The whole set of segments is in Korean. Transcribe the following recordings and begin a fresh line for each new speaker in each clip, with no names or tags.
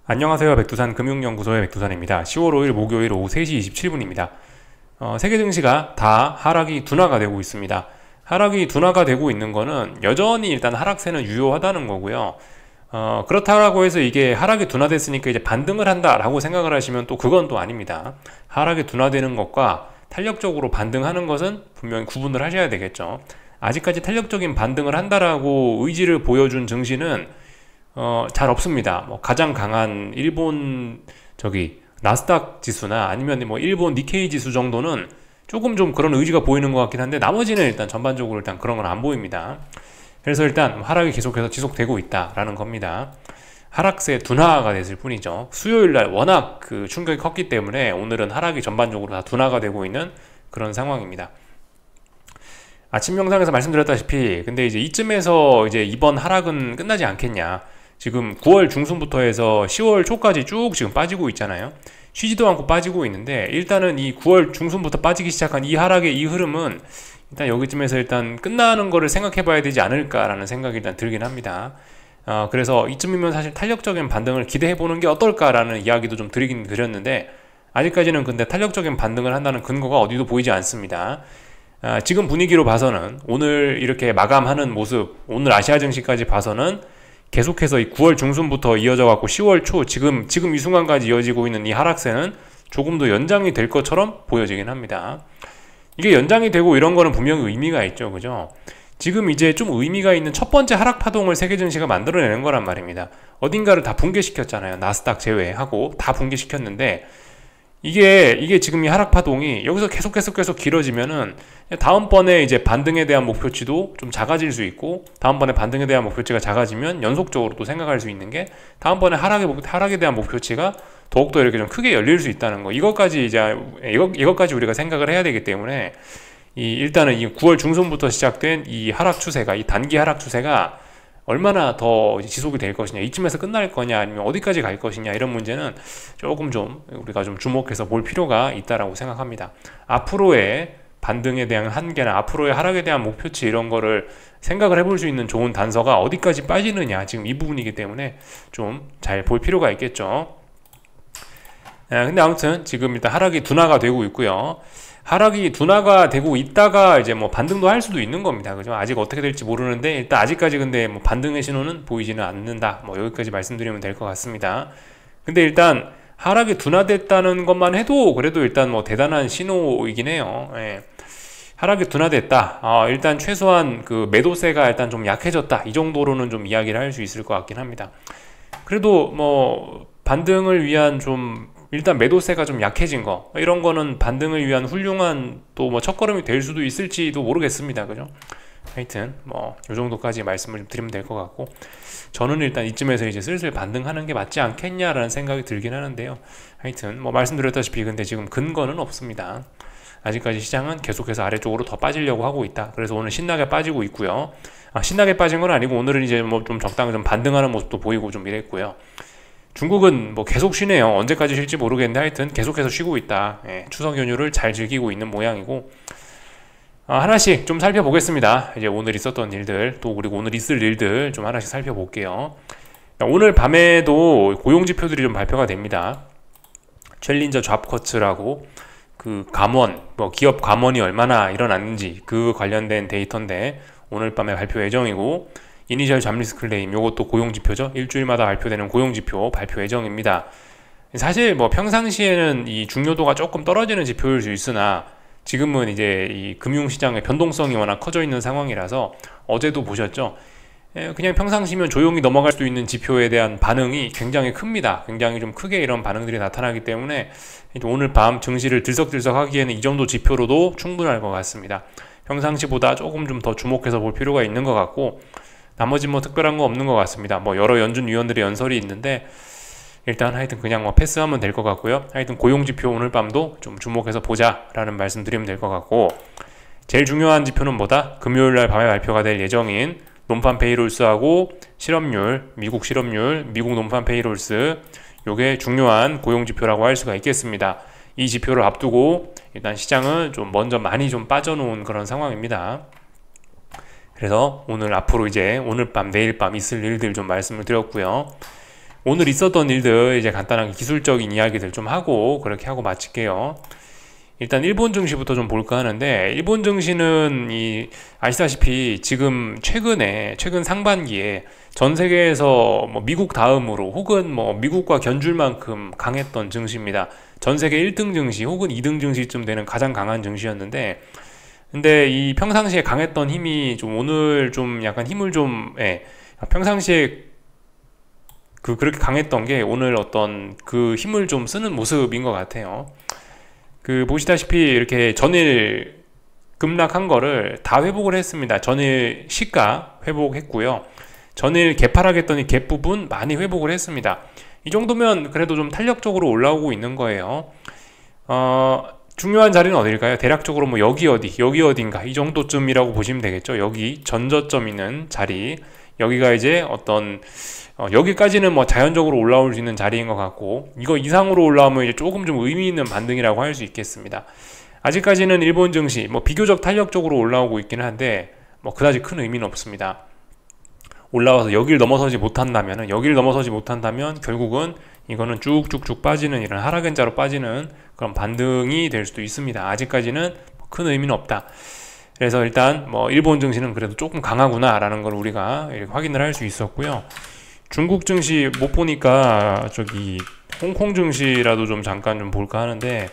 안녕하세요. 백두산 금융연구소의 백두산입니다. 10월 5일 목요일 오후 3시 27분입니다. 세계 증시가 다 하락이 둔화가 되고 있습니다. 하락이 둔화가 되고 있는 거는 여전히 일단 하락세는 유효하다는 거고요. 그렇다고 해서 이게 하락이 둔화됐으니까 이제 반등을 한다라고 생각을 하시면 또 그건 또 아닙니다. 하락이 둔화되는 것과 탄력적으로 반등하는 것은 분명히 구분을 하셔야 되겠죠. 아직까지 탄력적인 반등을 한다라고 의지를 보여준 증시는 잘 없습니다. 뭐 가장 강한 일본 나스닥 지수나 아니면 뭐 일본 니케이 지수 정도는 조금 좀 그런 의지가 보이는 것 같긴 한데 나머지는 일단 전반적으로 일단 그런 건 안 보입니다. 그래서 일단 하락이 계속해서 지속되고 있다라는 겁니다. 하락세 둔화가 됐을 뿐이죠. 수요일 날 워낙 그 충격이 컸기 때문에 오늘은 하락이 전반적으로 다 둔화가 되고 있는 그런 상황입니다. 아침 영상에서 말씀드렸다시피 근데 이제 이쯤에서 이제 이번 하락은 끝나지 않겠냐. 지금 9월 중순부터 해서 10월 초까지 쭉 지금 빠지고 있잖아요. 쉬지도 않고 빠지고 있는데 일단은 이 9월 중순부터 빠지기 시작한 이 하락의 이 흐름은 일단 여기쯤에서 일단 끝나는 거를 생각해 봐야 되지 않을까라는 생각이 일단 들긴 합니다. 그래서 이쯤이면 사실 탄력적인 반등을 기대해 보는 게 어떨까라는 이야기도 좀 드리긴 드렸는데 아직까지는 근데 탄력적인 반등을 한다는 근거가 어디도 보이지 않습니다. 지금 분위기로 봐서는 오늘 이렇게 마감하는 모습, 오늘 아시아 증시까지 봐서는 계속해서 이 9월 중순부터 이어져 갖고 10월 초 지금 이 순간까지 이어지고 있는 이 하락세는 조금 더 연장이 될 것처럼 보여지긴 합니다. 이게 연장이 되고 이런 거는 분명히 의미가 있죠. 그죠? 지금 이제 좀 의미가 있는 첫 번째 하락 파동을 세계 증시가 만들어내는 거란 말입니다. 어딘가를 다 붕괴시켰잖아요. 나스닥 제외하고 다 붕괴시켰는데 이게 지금 이 하락 파동이 여기서 계속 길어지면은 다음번에 이제 반등에 대한 목표치도 좀 작아질 수 있고 다음번에 반등에 대한 목표치가 작아지면 연속적으로 또 생각할 수 있는 게 다음번에 하락에 대한 목표치가 더욱더 이렇게 좀 크게 열릴 수 있다는 거. 이것까지 우리가 생각을 해야 되기 때문에 일단은 이 9월 중순부터 시작된 이 하락 추세가 이 단기 하락 추세가 얼마나 더 지속이 될 것이냐, 이쯤에서 끝날 거냐, 아니면 어디까지 갈 것이냐, 이런 문제는 조금 좀 우리가 좀 주목해서 볼 필요가 있다라고 생각합니다. 앞으로의 반등에 대한 한계나 앞으로의 하락에 대한 목표치 이런 거를 생각을 해볼 수 있는 좋은 단서가 어디까지 빠지느냐, 지금 이 부분이기 때문에 좀 잘 볼 필요가 있겠죠. 근데 아무튼 지금 일단 하락이 둔화가 되고 있고요. 하락이 둔화가 되고 있다가 이제 뭐 반등도 할 수도 있는 겁니다. 그죠? 아직 어떻게 될지 모르는데 일단 아직까지 근데 뭐 반등의 신호는 보이지는 않는다. 뭐 여기까지 말씀드리면 될 것 같습니다. 근데 일단 하락이 둔화됐다는 것만 해도 그래도 일단 뭐 대단한 신호이긴 해요. 예. 하락이 둔화됐다. 일단 최소한 그 매도세가 일단 좀 약해졌다. 이 정도로는 좀 이야기를 할 수 있을 것 같긴 합니다. 그래도 뭐 반등을 위한 좀 일단 매도세가 좀 약해진 거 이런 거는 반등을 위한 훌륭한 또 뭐 첫걸음이 될 수도 있을지도 모르겠습니다. 그죠? 하여튼 뭐 요 정도까지 말씀을 좀 드리면 될 것 같고 저는 일단 이쯤에서 이제 슬슬 반등하는 게 맞지 않겠냐라는 생각이 들긴 하는데요. 하여튼 뭐 말씀드렸다시피 근데 지금 근거는 없습니다. 아직까지 시장은 계속해서 아래쪽으로 더 빠지려고 하고 있다. 그래서 오늘 신나게 빠지고 있고요. 신나게 빠진 건 아니고 오늘은 이제 뭐 좀 적당히 좀 반등하는 모습도 보이고 좀 이랬고요. 중국은 뭐 계속 쉬네요. 언제까지 쉴지 모르겠는데 하여튼 계속해서 쉬고 있다. 추석 연휴를 잘 즐기고 있는 모양이고 하나씩 좀 살펴보겠습니다. 이제 오늘 있었던 일들 또 그리고 오늘 있을 일들 좀 하나씩 살펴볼게요. 오늘 밤에도 고용지표들이 좀 발표가 됩니다. 챌린저 잡커츠라고 그 감원, 뭐 기업 감원이 얼마나 일어났는지 그 관련된 데이터인데 오늘 밤에 발표 예정이고 이니셜 잡리스 클레임 요것도 고용지표죠. 일주일마다 발표되는 고용지표 발표 예정입니다. 사실 뭐 평상시에는 이 중요도가 조금 떨어지는 지표일 수 있으나 지금은 이제 이 금융시장의 변동성이 워낙 커져 있는 상황이라서 어제도 보셨죠. 그냥 평상시면 조용히 넘어갈 수 있는 지표에 대한 반응이 굉장히 큽니다. 굉장히 좀 크게 이런 반응들이 나타나기 때문에 오늘 밤 증시를 들썩들썩 하기에는 이 정도 지표로도 충분할 것 같습니다. 평상시보다 조금 좀 더 주목해서 볼 필요가 있는 것 같고 나머지 뭐 특별한 거 없는 것 같습니다. 뭐 여러 연준 위원들의 연설이 있는데 일단 하여튼 그냥 뭐 패스하면 될 것 같고요. 하여튼 고용지표 오늘 밤도 좀 주목해서 보자라는 말씀 드리면 될 것 같고 제일 중요한 지표는 뭐다? 금요일날 밤에 발표가 될 예정인 논판 페이롤스하고 실업률, 미국 실업률, 미국 논판 페이롤스 요게 중요한 고용지표라고 할 수가 있겠습니다. 이 지표를 앞두고 일단 시장은 좀 먼저 많이 좀 빠져놓은 그런 상황입니다. 그래서 오늘 앞으로 이제 오늘 밤 내일 밤 있을 일들 좀 말씀을 드렸고요. 오늘 있었던 일들 이제 간단하게 기술적인 이야기들 좀 하고 그렇게 하고 마칠게요. 일단 일본 증시부터 좀 볼까 하는데, 일본 증시는 아시다시피 지금 최근 상반기에 전 세계에서 뭐 미국 다음으로 혹은 뭐 미국과 견줄 만큼 강했던 증시입니다. 전 세계 1등 증시 혹은 2등 증시쯤 되는 가장 강한 증시였는데, 근데 이 평상시에 강했던 힘이 좀 오늘 좀 약간 힘을 좀, 평상시에 그렇게 강했던 게 오늘 어떤 그 힘을 좀 쓰는 모습인 것 같아요. 보시다시피 이렇게 전일 급락한 거를 다 회복을 했습니다. 전일 시가 회복했고요. 전일 개파락했더니 갭 부분 많이 회복을 했습니다. 이 정도면 그래도 좀 탄력적으로 올라오고 있는 거예요. 중요한 자리는 어딜까요? 대략적으로 뭐 여기 어딘가 이 정도쯤이라고 보시면 되겠죠. 여기 전저점 있는 자리, 여기가 이제 여기까지는 뭐 자연적으로 올라올 수 있는 자리인 것 같고, 이거 이상으로 올라오면 이제 조금 좀 의미 있는 반등이라고 할 수 있겠습니다. 아직까지는 일본 증시 뭐 비교적 탄력적으로 올라오고 있기는 한데 뭐 그다지 큰 의미는 없습니다. 올라와서 여기를 넘어서지 못한다면 결국은 이거는 쭉쭉쭉 빠지는 이런 하락연자로 빠지는 그런 반등이 될 수도 있습니다. 아직까지는 큰 의미는 없다. 그래서 일단 뭐 일본 증시는 그래도 조금 강하구나 라는 걸 우리가 이렇게 확인을 할 수 있었고요. 중국 증시 못 보니까 홍콩 증시라도 좀 잠깐 좀 볼까 하는데,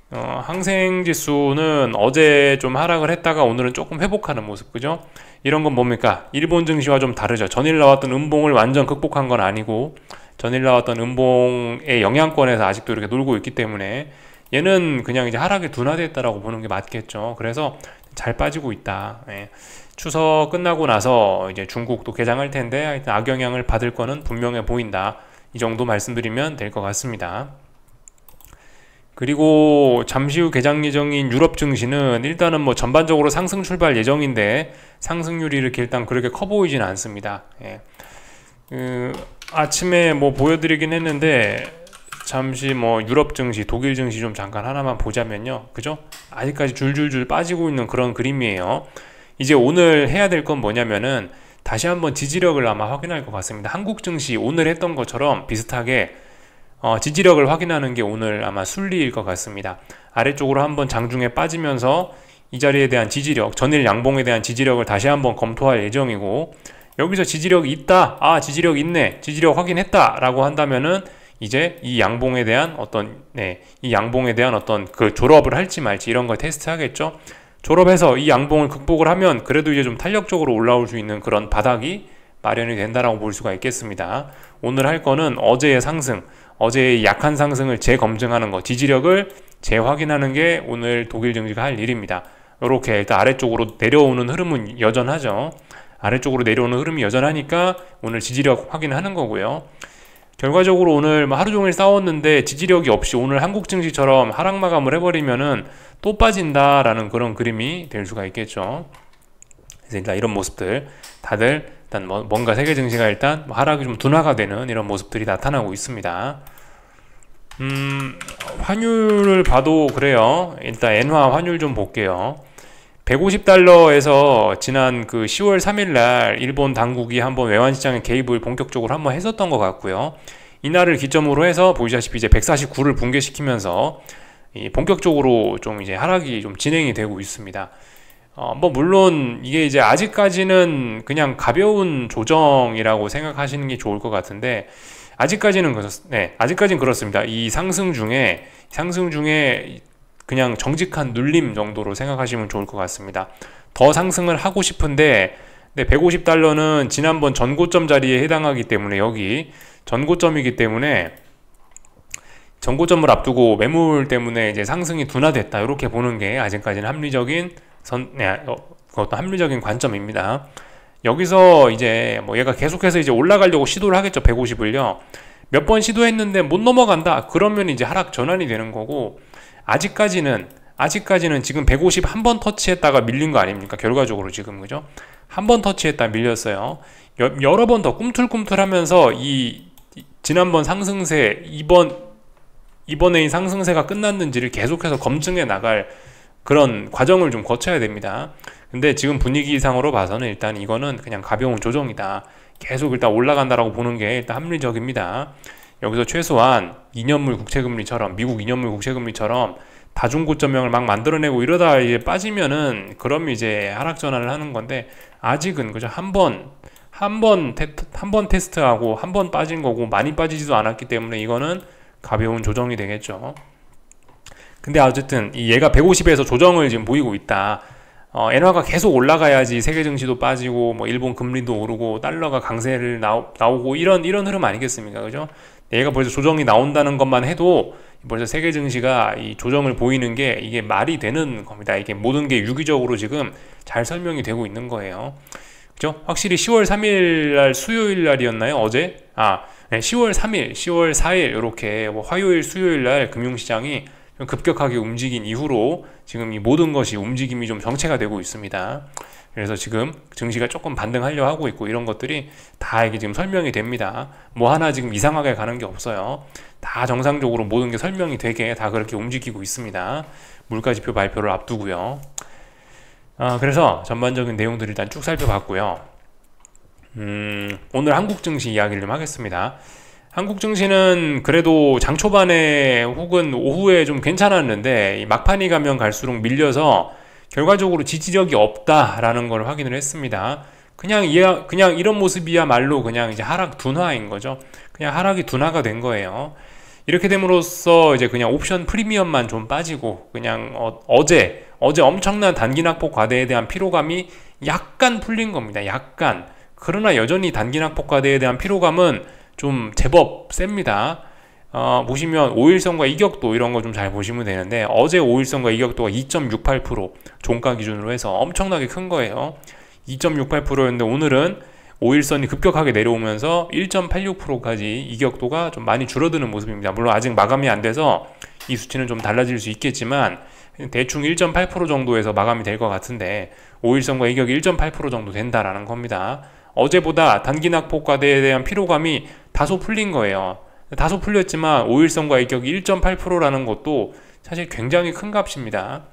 항생지수는 어제 좀 하락을 했다가 오늘은 조금 회복하는 모습, 그죠? 이런 건 뭡니까? 일본 증시와 좀 다르죠. 전일 나왔던 음봉을 완전 극복한 건 아니고, 전일 나왔던 음봉의 영향권에서 아직도 이렇게 놀고 있기 때문에 얘는 그냥 이제 하락이 둔화됐다라고 보는 게 맞겠죠. 그래서 잘 빠지고 있다. 추석 끝나고 나서 이제 중국도 개장할 텐데 하여튼 악영향을 받을 거는 분명해 보인다. 이 정도 말씀드리면 될 것 같습니다. 그리고 잠시 후 개장 예정인 유럽 증시는 일단은 뭐 전반적으로 상승 출발 예정인데 상승률이 이렇게 일단 그렇게 커 보이진 않습니다. 아침에 뭐 보여드리긴 했는데, 잠시 뭐 유럽 증시, 독일 증시 좀 잠깐 하나만 보자면요, 그죠? 아직까지 줄줄줄 빠지고 있는 그런 그림이에요. 이제 오늘 해야 될 건 뭐냐면은 다시 한번 지지력을 아마 확인할 것 같습니다. 한국 증시 오늘 했던 것처럼 비슷하게 지지력을 확인하는 게 오늘 아마 순리일 것 같습니다. 아래쪽으로 한번 장중에 빠지면서 이 자리에 대한 지지력, 전일 양봉에 대한 지지력을 다시 한번 검토할 예정이고, 여기서 지지력이 있다, 지지력 있네, 지지력 확인했다 라고 한다면은 이제 이 양봉에 대한 어떤 그 졸업을 할지 말지 이런 걸 테스트 하겠죠. 졸업해서 이 양봉을 극복을 하면 그래도 이제 좀 탄력적으로 올라올 수 있는 그런 바닥이 마련이 된다라고 볼 수가 있겠습니다. 오늘 할 거는 어제의 상승, 어제의 약한 상승을 재검증하는 거, 지지력을 재확인하는 게 오늘 독일 증시가 할 일입니다. 이렇게 일단 아래쪽으로 내려오는 흐름은 여전하죠. 아래쪽으로 내려오는 흐름이 여전하니까 오늘 지지력 확인하는 거고요. 결과적으로 오늘 하루 종일 싸웠는데 지지력이 없이 오늘 한국 증시처럼 하락 마감을 해버리면은 또 빠진다라는 그런 그림이 될 수가 있겠죠. 그래서 일단 이런 모습들 다들 일단 뭔가 세계 증시가 일단 하락이 좀 둔화가 되는 이런 모습들이 나타나고 있습니다. 환율을 봐도 그래요. 일단 엔화 환율 좀 볼게요. 150달러에서 지난 10월 3일날 일본 당국이 한번 외환시장에 개입을 본격적으로 한번 했었던 것 같고요. 이날을 기점으로 해서 보시다시피 이제 149를 붕괴시키면서 본격적으로 좀 이제 하락이 좀 진행이 되고 있습니다. 물론 이게 이제 아직까지는 그냥 가벼운 조정이라고 생각하시는 게 좋을 것 같은데, 아직까지는 그렇습니다. 이 상승 중에 그냥 정직한 눌림 정도로 생각하시면 좋을 것 같습니다. 더 상승을 하고 싶은데 150달러는 지난번 전고점 자리에 해당하기 때문에, 여기 전고점이기 때문에 전고점을 앞두고 매물 때문에 이제 상승이 둔화됐다, 이렇게 보는 게 아직까지는 그것도 합리적인 관점입니다. 여기서 이제 얘가 계속해서 이제 올라가려고 시도를 하겠죠. 150을요 몇 번 시도했는데 못 넘어간다, 그러면 이제 하락 전환이 되는 거고, 아직까지는 지금 150 한 번 터치했다가 밀린 거 아닙니까? 결과적으로 지금, 그죠? 한 번 터치했다 밀렸어요. 여러 번 더 꿈틀꿈틀하면서 이 지난번 상승세, 이번에 이 상승세가 끝났는지를 계속해서 검증해 나갈 그런 과정을 좀 거쳐야 됩니다. 근데 지금 분위기상으로 봐서는 일단 이거는 그냥 가벼운 조정이다, 계속 일단 올라간다라고 보는 게 일단 합리적입니다. 여기서 최소한 2년물 국채금리처럼, 미국 2년물 국채금리처럼 다중고점형을 막 만들어내고 이러다 이제 빠지면은 그럼 이제 하락 전환을 하는 건데, 아직은 그죠, 한 번 테스트하고 한 번 빠진 거고 많이 빠지지도 않았기 때문에 이거는 가벼운 조정이 되겠죠. 근데 어쨌든 얘가 150에서 조정을 지금 보이고 있다. 엔화가 계속 올라가야지 세계 증시도 빠지고 뭐 일본 금리도 오르고 달러가 강세를 나오고 이런 흐름 아니겠습니까? 그죠? 얘가 벌써 조정이 나온다는 것만 해도 벌써 세계 증시가 이 조정을 보이는 게 이게 말이 되는 겁니다. 이게 모든 게 유기적으로 지금 잘 설명이 되고 있는 거예요. 그죠? 확실히 10월 3일 날 수요일 날이었나요? 어제? 네, 10월 3일, 10월 4일 이렇게 뭐 화요일, 수요일 날 금융시장이 좀 급격하게 움직인 이후로 지금 이 모든 것이 움직임이 좀 정체가 되고 있습니다. 그래서 지금 증시가 조금 반등하려 하고 있고 이런 것들이 다 이게 지금 설명이 됩니다. 뭐 하나 지금 이상하게 가는 게 없어요. 다 정상적으로 모든 게 설명이 되게 다 그렇게 움직이고 있습니다. 물가지표 발표를 앞두고요. 그래서 전반적인 내용들을 일단 쭉 살펴봤고요. 오늘 한국 증시 이야기를 좀 하겠습니다. 한국 증시는 그래도 장 초반에 혹은 오후에 좀 괜찮았는데 막판이 가면 갈수록 밀려서 결과적으로 지지력이 없다라는 걸 확인을 했습니다. 그냥 이런 모습이야말로 그냥 이제 하락 둔화인 거죠. 그냥 하락이 둔화가 된 거예요. 이렇게 됨으로써 이제 그냥 옵션 프리미엄만 좀 빠지고 그냥 어제 엄청난 단기 낙폭 과대에 대한 피로감이 약간 풀린 겁니다. 약간. 그러나 여전히 단기 낙폭 과대에 대한 피로감은 좀 제법 셉니다. 보시면 5일선과 이격도 이런 거 좀 잘 보시면 되는데, 어제 5일선과 이격도가 2.68% 종가 기준으로 해서 엄청나게 큰 거예요. 2.68%였는데 오늘은 5일선이 급격하게 내려오면서 1.86%까지 이격도가 좀 많이 줄어드는 모습입니다. 물론 아직 마감이 안 돼서 이 수치는 좀 달라질 수 있겠지만 대충 1.8% 정도에서 마감이 될 것 같은데 5일선과 이격이 1.8% 정도 된다라는 겁니다. 어제보다 단기 낙폭 과대에 대한 피로감이 다소 풀린 거예요. 다소 풀렸지만 5일선과 이격이 1.8%라는 것도 사실 굉장히 큰 값입니다.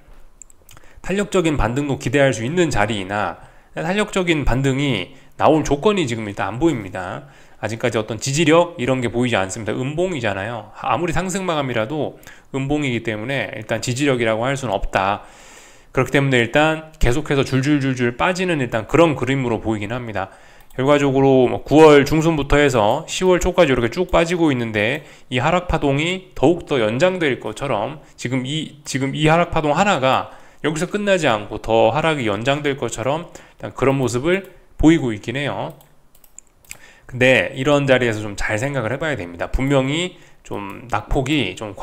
탄력적인 반등도 기대할 수 있는 자리이나 탄력적인 반등이 나올 조건이 지금 일단 안 보입니다. 아직까지 어떤 지지력 이런 게 보이지 않습니다. 음봉이잖아요. 아무리 상승 마감이라도 음봉이기 때문에 일단 지지력이라고 할 수는 없다. 그렇기 때문에 일단 계속해서 줄줄줄줄 빠지는 일단 그런 그림으로 보이긴 합니다. 결과적으로 9월 중순부터 해서 10월 초까지 이렇게 쭉 빠지고 있는데 이 하락 파동이 더욱더 연장될 것처럼 지금 이 하락 파동 하나가 여기서 끝나지 않고 더 하락이 연장될 것처럼 일단 그런 모습을 보이고 있긴 해요. 근데 이런 자리에서 좀 잘 생각을 해봐야 됩니다. 분명히 좀 낙폭이 좀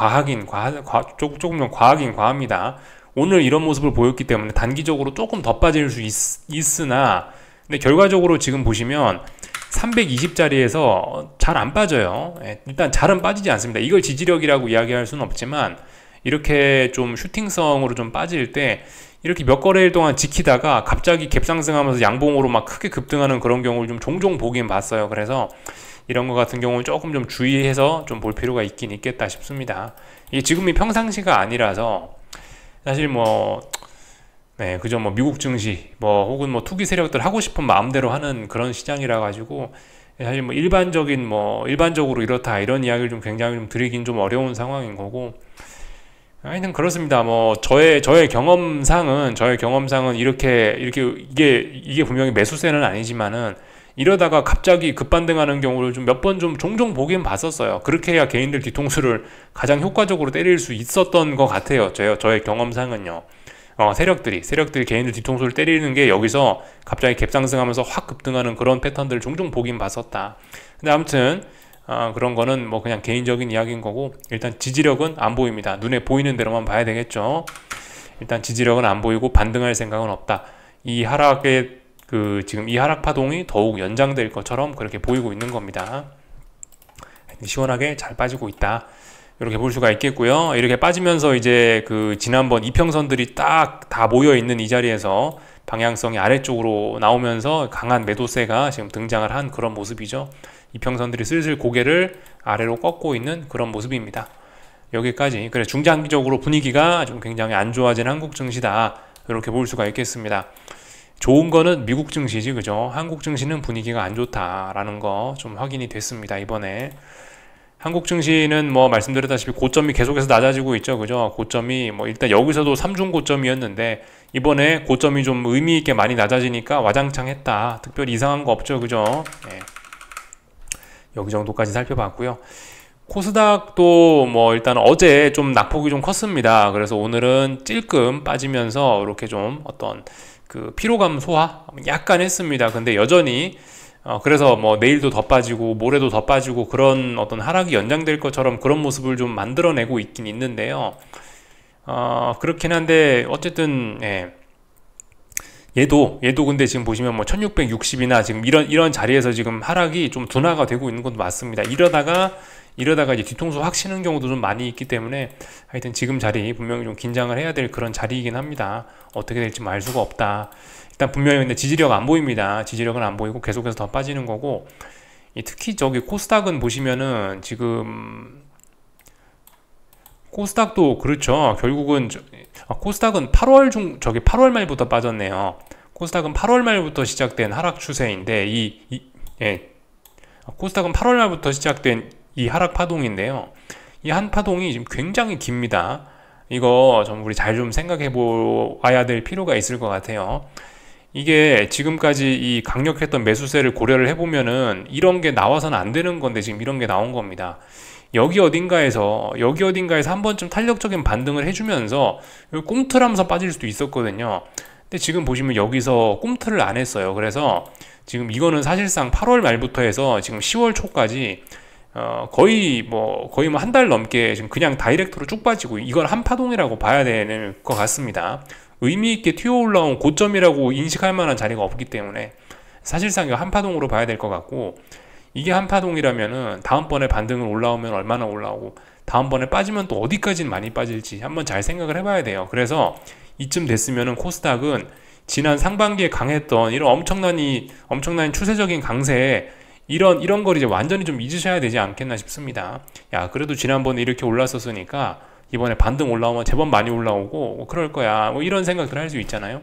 조금 과하긴 과합니다. 오늘 이런 모습을 보였기 때문에 단기적으로 조금 더 빠질 수 있으나, 근데 결과적으로 지금 보시면 320짜리에서 잘 안 빠져요. 일단 잘은 빠지지 않습니다. 이걸 지지력이라고 이야기할 수는 없지만 이렇게 좀 슈팅성으로 좀 빠질 때 이렇게 몇 거래일 동안 지키다가 갑자기 갭상승하면서 양봉으로 막 크게 급등하는 그런 경우를 좀 종종 보긴 봤어요. 그래서 이런 거 같은 경우는 조금 좀 주의해서 좀 볼 필요가 있긴 있겠다 싶습니다. 이게 지금이 평상시가 아니라서 사실 그죠, 미국 증시, 혹은 투기 세력들 하고 싶은 마음대로 하는 그런 시장이라 가지고, 사실 일반적으로 이렇다, 이런 이야기를 좀 굉장히 좀 드리긴 좀 어려운 상황인 거고, 하여튼 그렇습니다. 저의 경험상은 이게 분명히 매수세는 아니지만은, 이러다가 갑자기 급반등하는 경우를 좀 몇 번 좀 종종 보긴 봤었어요. 그렇게 해야 개인들 뒤통수를 가장 효과적으로 때릴 수 있었던 것 같아요. 저의 경험상은요. 세력들이 개인들 뒤통수를 때리는 게 여기서 갑자기 갭상승하면서 확 급등하는 그런 패턴들을 종종 보긴 봤었다. 근데 아무튼 그런 거는 그냥 개인적인 이야기인 거고, 일단 지지력은 안 보입니다. 눈에 보이는 대로만 봐야 되겠죠. 일단 지지력은 안 보이고 반등할 생각은 없다. 이 하락의 지금 이 하락 파동이 더욱 연장될 것처럼 그렇게 보이고 있는 겁니다. 시원하게 잘 빠지고 있다. 이렇게 볼 수가 있겠고요. 이렇게 빠지면서 이제 지난번 이평선들이 딱 다 모여 있는 이 자리에서 방향성이 아래쪽으로 나오면서 강한 매도세가 지금 등장을 한 그런 모습이죠. 이평선들이 슬슬 고개를 아래로 꺾고 있는 그런 모습입니다. 여기까지. 그래, 중장기적으로 분위기가 좀 굉장히 안 좋아진 한국 증시다. 이렇게 볼 수가 있겠습니다. 좋은 거는 미국 증시지, 그죠? 한국 증시는 분위기가 안 좋다라는 거 좀 확인이 됐습니다, 이번에. 한국 증시는 뭐 말씀드렸다시피 고점이 계속해서 낮아지고 있죠, 그죠? 고점이 뭐 일단 여기서도 3중 고점이었는데 이번에 고점이 좀 의미 있게 많이 낮아지니까 와장창 했다. 특별히 이상한 거 없죠, 그죠? 예. 여기 정도까지 살펴봤고요. 코스닥도 뭐 일단 어제 좀 낙폭이 좀 컸습니다. 그래서 오늘은 찔끔 빠지면서 이렇게 좀 어떤 그 피로감 소화 약간 했습니다. 근데 여전히 그래서 뭐 내일도 더 빠지고 모레도 더 빠지고 그런 어떤 하락이 연장될 것처럼 그런 모습을 좀 만들어내고 있긴 있는데요. 그렇긴 한데 어쨌든 예. 얘도 근데 지금 보시면 뭐 1660이나 지금 이런 자리에서 지금 하락이 좀 둔화가 되고 있는 것도 맞습니다. 이러다가 이제 뒤통수 확 치는 경우도 좀 많이 있기 때문에 하여튼 지금 자리 분명히 좀 긴장을 해야 될 그런 자리이긴 합니다. 어떻게 될지 알 수가 없다. 일단 분명히 근데 지지력 안 보입니다. 지지력은 안 보이고 계속해서 더 빠지는 거고, 특히 저기 코스닥은 보시면은 지금 코스닥도 그렇죠. 결국은 코스닥은 8월 말부터 빠졌네요. 코스닥은 8월 말부터 시작된 하락 추세인데 예. 코스닥은 8월 말부터 시작된 이 하락 파동인데요. 이 한 파동이 지금 굉장히 깁니다. 이거 좀 우리 잘 좀 생각해 보아야 될 필요가 있을 것 같아요. 이게 지금까지 이 강력했던 매수세를 고려를 해보면은 이런 게 나와서는 안 되는 건데 지금 이런 게 나온 겁니다. 여기 어딘가에서 한 번쯤 탄력적인 반등을 해주면서 꿈틀하면서 빠질 수도 있었거든요. 근데 지금 보시면 여기서 꿈틀을 안 했어요. 그래서 지금 이거는 사실상 8월 말부터 해서 지금 10월 초까지 거의 뭐 한 달 넘게 지금 그냥 다이렉트로 쭉 빠지고, 이건 한 파동이라고 봐야 되는 것 같습니다. 의미 있게 튀어 올라온 고점이라고 인식할 만한 자리가 없기 때문에 사실상 이거 한 파동으로 봐야 될 것 같고, 이게 한 파동이라면은 다음번에 반등을 올라오면 얼마나 올라오고 다음번에 빠지면 또 어디까지는 많이 빠질지 한번 잘 생각을 해봐야 돼요. 그래서 이쯤 됐으면은 코스닥은 지난 상반기에 강했던 이런 엄청난 추세적인 강세에 이런 걸 이제 완전히 좀 잊으셔야 되지 않겠나 싶습니다. 야, 그래도 지난번에 이렇게 올랐었으니까 이번에 반등 올라오면 제법 많이 올라오고 뭐 그럴 거야, 뭐 이런 생각들 할 수 있잖아요.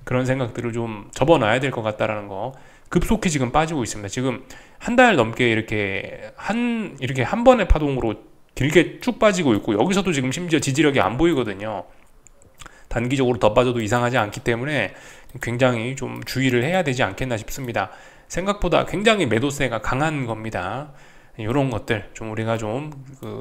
그런 생각들을 좀 접어놔야 될 것 같다라는 거. 급속히 지금 빠지고 있습니다. 지금 한 달 넘게 이렇게 한 번의 파동으로 길게 쭉 빠지고 있고, 여기서도 지금 심지어 지지력이 안 보이거든요. 단기적으로 더 빠져도 이상하지 않기 때문에 굉장히 좀 주의를 해야 되지 않겠나 싶습니다. 생각보다 굉장히 매도세가 강한 겁니다. 이런 것들 좀 우리가 좀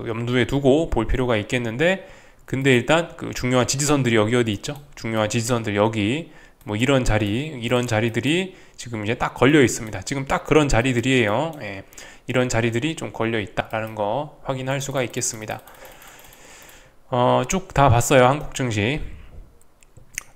염두에 두고 볼 필요가 있겠는데, 근데 일단 그 중요한 지지선들이 여기 어디 있죠? 중요한 지지선들 여기 뭐 이런 자리들이 지금 이제 딱 걸려 있습니다. 지금 딱 그런 자리들이에요. 예, 이런 자리들이 좀 걸려 있다라는 거 확인할 수가 있겠습니다. 쭉 다 봤어요, 한국 증시.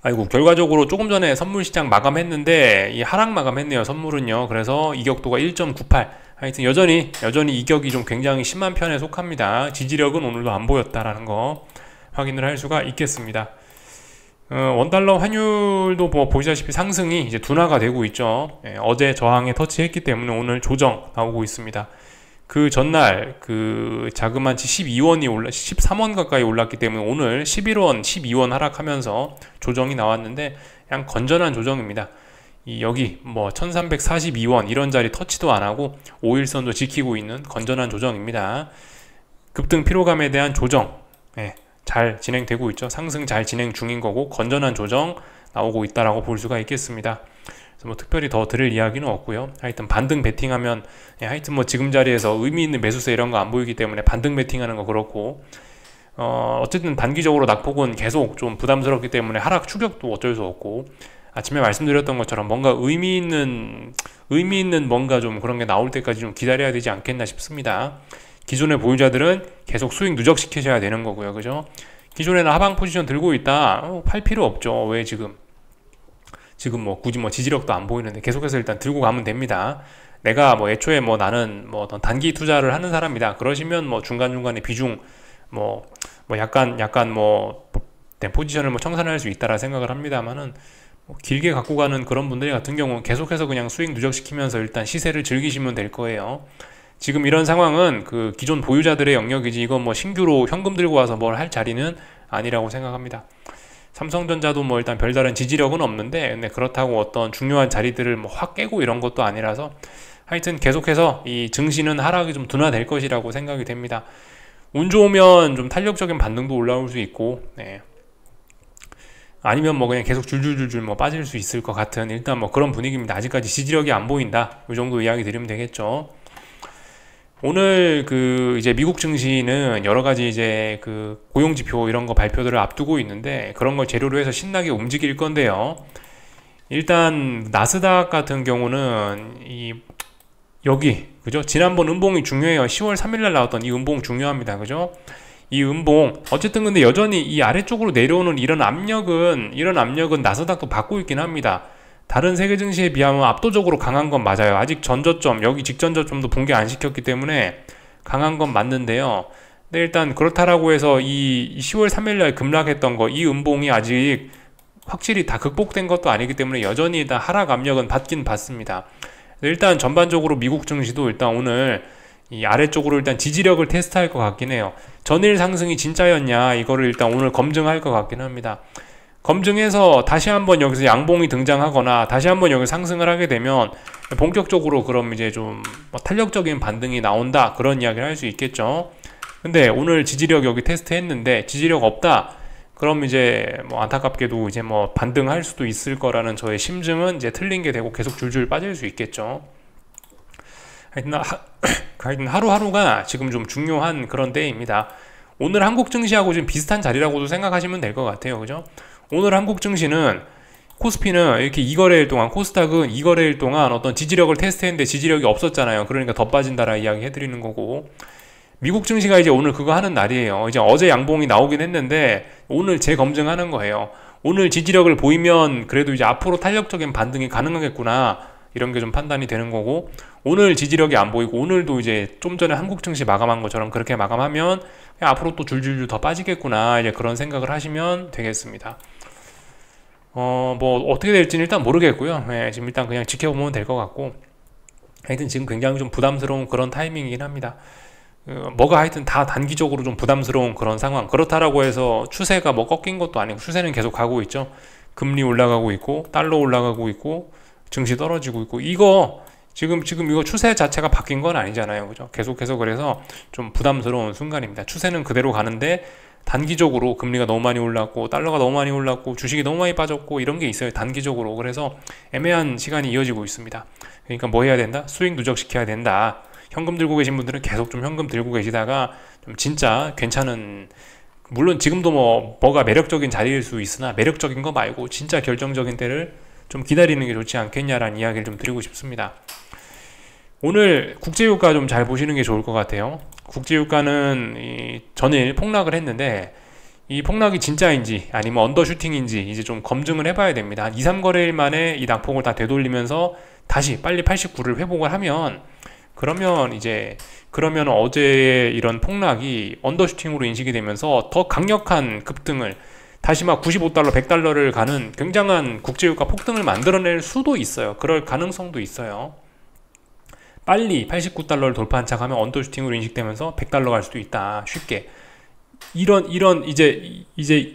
아이고, 결과적으로 조금 전에 선물 시장 마감했는데 이 하락 마감했네요, 선물은요. 그래서 이격도가 1.98. 하여튼 여전히 이격이 좀 굉장히 심한 편에 속합니다. 지지력은 오늘도 안 보였다라는 거 확인을 할 수가 있겠습니다. 원달러 환율도 뭐 보시다시피 상승이 이제 둔화가 되고 있죠. 어제 저항에 터치했기 때문에 오늘 조정 나오고 있습니다. 그 전날 그 자그만치 13원 가까이 올랐기 때문에 오늘 11원, 12원 하락하면서 조정이 나왔는데 그냥 건전한 조정입니다. 여기 뭐 1342원 이런 자리 터치도 안 하고 5일선도 지키고 있는 건전한 조정입니다. 급등 피로감에 대한 조정 잘 진행되고 있죠. 상승 잘 진행 중인 거고 건전한 조정 나오고 있다라고 볼 수가 있겠습니다. 그래서 뭐 특별히 더 드릴 이야기는 없고요. 하여튼 반등 베팅하면 하여튼 뭐 지금 자리에서 의미 있는 매수세 이런 거 안 보이기 때문에 반등 베팅하는 거 그렇고, 어쨌든 단기적으로 낙폭은 계속 좀 부담스럽기 때문에 하락 추격도 어쩔 수 없고, 아침에 말씀드렸던 것처럼 뭔가 의미 있는 뭔가 좀 그런 게 나올 때까지 좀 기다려야 되지 않겠나 싶습니다. 기존의 보유자들은 계속 수익 누적시키셔야 되는 거고요. 그죠? 기존에는 하방 포지션 들고 있다. 팔 필요 없죠. 왜 지금 뭐 굳이 뭐 지지력도 안 보이는데 계속해서 일단 들고 가면 됩니다. 내가 뭐 애초에 뭐 나는 뭐 어떤 단기 투자를 하는 사람이다. 그러시면 뭐 중간중간에 비중 뭐 약간 뭐 포지션을 뭐 청산할 수 있다라 생각을 합니다만은, 뭐 길게 갖고 가는 그런 분들 같은 경우는 계속해서 그냥 수익 누적시키면서 일단 시세를 즐기시면 될 거예요. 지금 이런 상황은 그 기존 보유자들의 영역이지 이건 뭐 신규로 현금 들고 와서 뭘 할 자리는 아니라고 생각합니다. 삼성전자도 뭐 일단 별다른 지지력은 없는데, 근데 그렇다고 어떤 중요한 자리들을 뭐 확 깨고 이런 것도 아니라서 하여튼 계속해서 이 증시는 하락이 좀 둔화될 것이라고 생각이 됩니다. 운 좋으면 좀 탄력적인 반등도 올라올 수 있고, 네. 아니면 뭐 그냥 계속 줄줄줄줄 뭐 빠질 수 있을 것 같은 일단 뭐 그런 분위기입니다. 아직까지 지지력이 안 보인다. 이 정도 이야기 드리면 되겠죠. 오늘 그 이제 미국 증시는 여러 가지 이제 그 고용 지표 이런 거 발표들을 앞두고 있는데, 그런 걸 재료로 해서 신나게 움직일 건데요. 일단 나스닥 같은 경우는 여기 그죠? 지난번 음봉이 중요해요. 10월 3일날 나왔던 이 음봉 중요합니다. 그죠? 이 음봉 어쨌든 근데 여전히 이 아래쪽으로 내려오는 이런 압력은 나스닥도 받고 있긴 합니다. 다른 세계 증시에 비하면 압도적으로 강한 건 맞아요. 아직 전저점, 여기 직전 저점도 붕괴 안 시켰기 때문에 강한 건 맞는데요. 근데 일단 그렇다라고 해서 이 10월 3일날 급락했던 거, 이 음봉이 아직 확실히 다 극복된 것도 아니기 때문에 여전히 일단 하락 압력은 받긴 받습니다. 일단 전반적으로 미국 증시도 일단 오늘 이 아래쪽으로 일단 지지력을 테스트할 것 같긴 해요. 전일 상승이 진짜였냐 이거를 일단 오늘 검증할 것 같긴 합니다. 검증해서 다시 한번 여기서 양봉이 등장하거나 다시 한번 여기 상승을 하게 되면 본격적으로 그럼 이제 좀 탄력적인 반등이 나온다, 그런 이야기를 할 수 있겠죠. 근데 오늘 지지력 여기 테스트 했는데 지지력 없다, 그럼 이제 뭐 안타깝게도 이제 뭐 반등할 수도 있을 거라는 저의 심증은 이제 틀린 게 되고 계속 줄줄 빠질 수 있겠죠. 하여튼 하루하루가 지금 좀 중요한 그런 때입니다. 오늘 한국 증시하고 지금 비슷한 자리라고도 생각하시면 될 것 같아요. 그죠? 오늘 한국 증시는 코스피는 이렇게 2거래일 동안, 코스닥은 2거래일 동안 어떤 지지력을 테스트했는데 지지력이 없었잖아요. 그러니까 더 빠진다라 이야기 해드리는 거고, 미국 증시가 이제 오늘 그거 하는 날이에요. 이제 어제 양봉이 나오긴 했는데 오늘 재검증하는 거예요. 오늘 지지력을 보이면 그래도 이제 앞으로 탄력적인 반등이 가능하겠구나, 이런 게 좀 판단이 되는 거고, 오늘 지지력이 안 보이고 오늘도 이제 좀 전에 한국 증시 마감한 것처럼 그렇게 마감하면 앞으로 또 줄줄줄 더 빠지겠구나, 이제 그런 생각을 하시면 되겠습니다. 뭐 어떻게 될지는 일단 모르겠고요. 네, 지금 일단 그냥 지켜보면 될 것 같고, 하여튼 지금 굉장히 좀 부담스러운 그런 타이밍이긴 합니다. 뭐가 하여튼 다 단기적으로 좀 부담스러운 그런 상황. 그렇다라고 해서 추세가 뭐 꺾인 것도 아니고 추세는 계속 가고 있죠. 금리 올라가고 있고 달러 올라가고 있고 증시 떨어지고 있고, 이거 지금 이거 추세 자체가 바뀐 건 아니잖아요. 그죠? 계속해서 그래서 좀 부담스러운 순간입니다. 추세는 그대로 가는데 단기적으로 금리가 너무 많이 올랐고 달러가 너무 많이 올랐고 주식이 너무 많이 빠졌고 이런 게 있어요. 단기적으로. 그래서 애매한 시간이 이어지고 있습니다. 그러니까 뭐 해야 된다? 수익 누적시켜야 된다. 현금 들고 계신 분들은 계속 좀 현금 들고 계시다가 좀 진짜 괜찮은, 물론 지금도 뭐가 매력적인 자리일 수 있으나 매력적인 거 말고 진짜 결정적인 때를 좀 기다리는 게 좋지 않겠냐라는 이야기를 좀 드리고 싶습니다. 오늘 국제유가 좀 잘 보시는 게 좋을 것 같아요. 국제유가는 전일 폭락을 했는데 이 폭락이 진짜인지 아니면 언더슈팅인지 이제 좀 검증을 해봐야 됩니다. 한 2, 3거래일 만에 이 낙폭을 다 되돌리면서 다시 빨리 89를 회복을 하면, 그러면 어제의 이런 폭락이 언더슈팅으로 인식이 되면서 더 강력한 급등을, 다시 막 95달러, 100달러를 가는 굉장한 국제유가 폭등을 만들어낼 수도 있어요. 그럴 가능성도 있어요. 빨리 89달러를 돌파한 척하면 언더슈팅으로 인식되면서 100달러 갈 수도 있다. 쉽게. 이제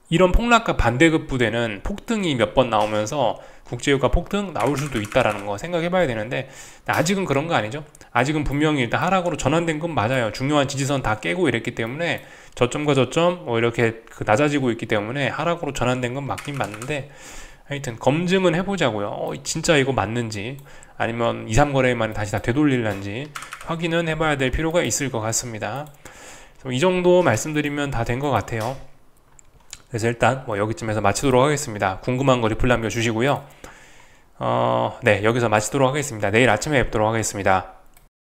이런 폭락과 반대급 부대는 폭등이 몇 번 나오면서 국제유가 폭등 나올 수도 있다라는 거 생각해 봐야 되는데, 아직은 그런 거 아니죠. 아직은 분명히 일단 하락으로 전환된 건 맞아요. 중요한 지지선 다 깨고 이랬기 때문에 저점과 저점 이렇게 낮아지고 있기 때문에 하락으로 전환된 건 맞긴 맞는데, 하여튼 검증은 해보자고요. 진짜 이거 맞는지 아니면 2, 3거래일 만에 다시 다 되돌릴란지 확인은 해봐야 될 필요가 있을 것 같습니다. 이 정도 말씀드리면 다 된 것 같아요. 그래서 일단 여기쯤에서 마치도록 하겠습니다. 궁금한 거 리플 남겨주시고요. 네, 여기서 마치도록 하겠습니다. 내일 아침에 뵙도록 하겠습니다.